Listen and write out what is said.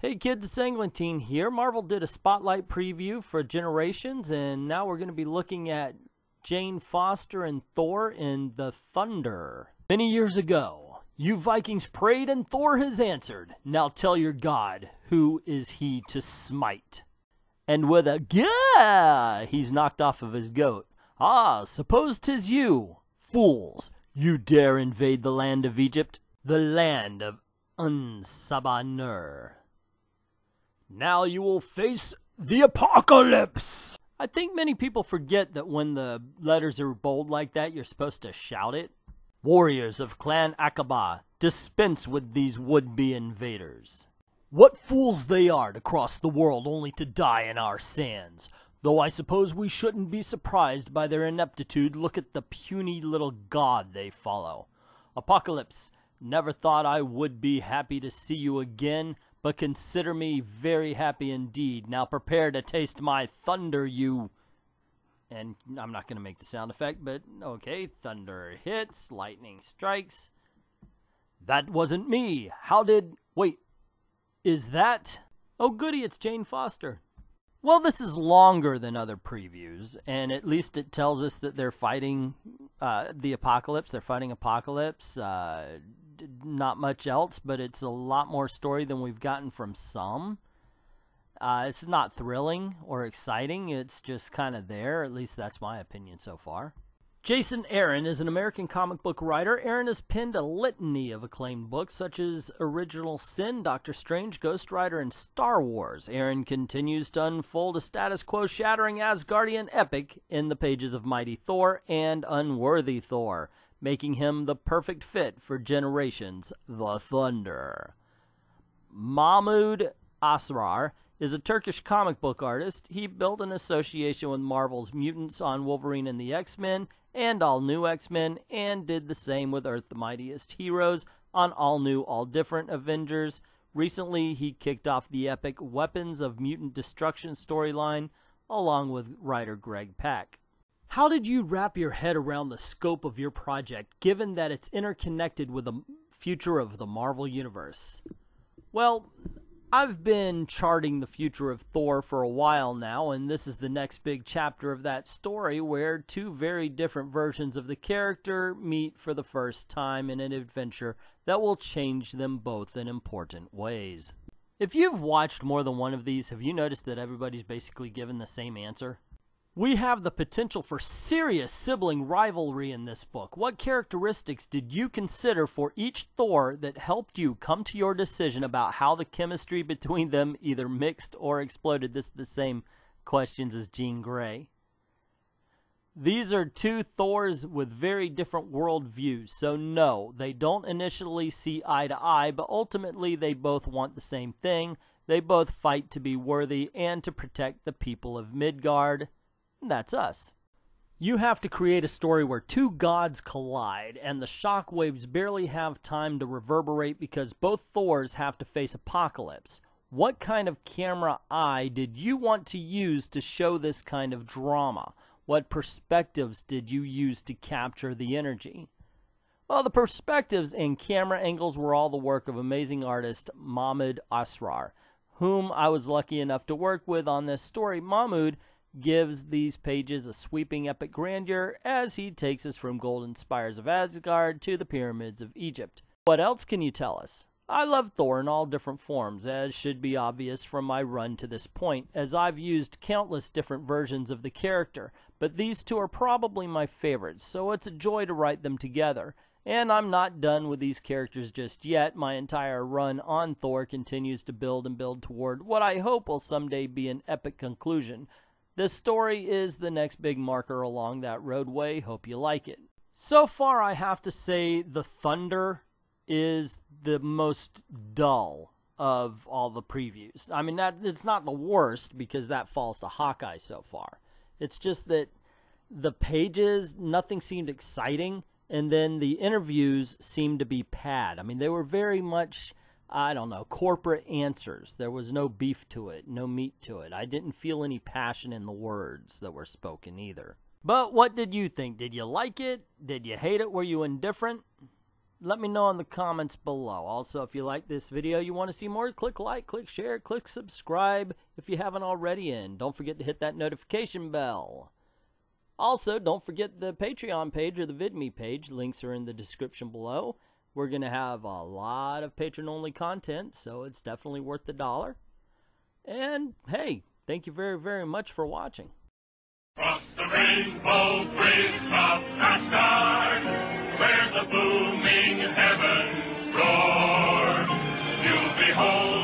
Hey kids, it's Anglantine here. Marvel did a spotlight preview for Generations, and now we're going to be looking at Jane Foster and Thor in The Thunder. Many years ago, you Vikings prayed and Thor has answered. Now tell your God, who is he to smite? And with a gah, he's knocked off of his goat. Ah, suppose 'tis you, fools, you dare invade the land of Egypt, the land of Unsabanur. Now you will face the apocalypse! I think many people forget that when the letters are bold like that, you're supposed to shout it. Warriors of Clan Aqaba, dispense with these would-be invaders. What fools they are to cross the world only to die in our sands. Though I suppose we shouldn't be surprised by their ineptitude. Look at the puny little god they follow. Apocalypse, never thought I would be happy to see you again, but consider me very happy indeed. Now prepare to taste my thunder, you... And I'm not going to make the sound effect, but okay. Thunder hits, lightning strikes. That wasn't me. How did... Wait, is that... Oh goody, it's Jane Foster. Well, this is longer than other previews, and at least it tells us that they're fighting the apocalypse. They're fighting apocalypse. Not much else, but it's a lot more story than we've gotten from some. It's not thrilling or exciting. It's just kind of there. At least that's my opinion so far. Jason Aaron is an American comic book writer. Aaron has penned a litany of acclaimed books such as Original Sin, Doctor Strange, Ghost Rider, and Star Wars. Aaron continues to unfold a status quo-shattering Asgardian epic in the pages of Mighty Thor and Unworthy Thor, making him the perfect fit for Generations, The Thunder. Mahmud Asrar is a Turkish comic book artist. He built an association with Marvel's Mutants on Wolverine and the X-Men and All New X-Men, and did the same with Earth the Mightiest Heroes on All New, All Different Avengers. Recently, he kicked off the epic Weapons of Mutant Destruction storyline along with writer Greg Pak. How did you wrap your head around the scope of your project, given that it's interconnected with the future of the Marvel Universe? Well, I've been charting the future of Thor for a while now, and this is the next big chapter of that story where two very different versions of the character meet for the first time in an adventure that will change them both in important ways. If you've watched more than one of these, have you noticed that everybody's basically given the same answer? We have the potential for serious sibling rivalry in this book. What characteristics did you consider for each Thor that helped you come to your decision about how the chemistry between them either mixed or exploded? This is the same questions as Jean Grey. These are two Thors with very different worldviews, so no, they don't initially see eye to eye, but ultimately they both want the same thing. They both fight to be worthy and to protect the people of Midgard. That's us. You have to create a story where two gods collide, and the shockwaves barely have time to reverberate because both Thors have to face apocalypse. What kind of camera eye did you want to use to show this kind of drama? What perspectives did you use to capture the energy? Well, the perspectives and camera angles were all the work of amazing artist Mahmud Asrar, whom I was lucky enough to work with on this story. Mahmud gives these pages a sweeping epic grandeur as he takes us from golden spires of Asgard to the pyramids of Egypt. What else can you tell us? I love Thor in all different forms, as should be obvious from my run to this point, as I've used countless different versions of the character, but these two are probably my favorites, so it's a joy to write them together. And I'm not done with these characters just yet. My entire run on Thor continues to build and build toward what I hope will someday be an epic conclusion. This story is the next big marker along that roadway. Hope you like it. So far, I have to say The Thunder is the most dull of all the previews. I mean, it's not the worst because that falls to Hawkeye so far. It's just that the pages, nothing seemed exciting, and then the interviews seemed to be pad. I mean, they were very much, I don't know, corporate answers. There was no beef to it, no meat to it. I didn't feel any passion in the words that were spoken either. But what did you think? Did you like it? Did you hate it? Were you indifferent? let me know in the comments below. Also, if you like this video, you want to see more, click like, click share, click subscribe if you haven't already, and don't forget to hit that notification bell. Also, don't forget the Patreon page or the VidMe page. Links are in the description below. We're going to have a lot of patron-only content, so it's definitely worth the $1. And, hey, thank you very, very much for watching. Across the rainbow bridge of Asgard, where the booming heavens roar, you'll behold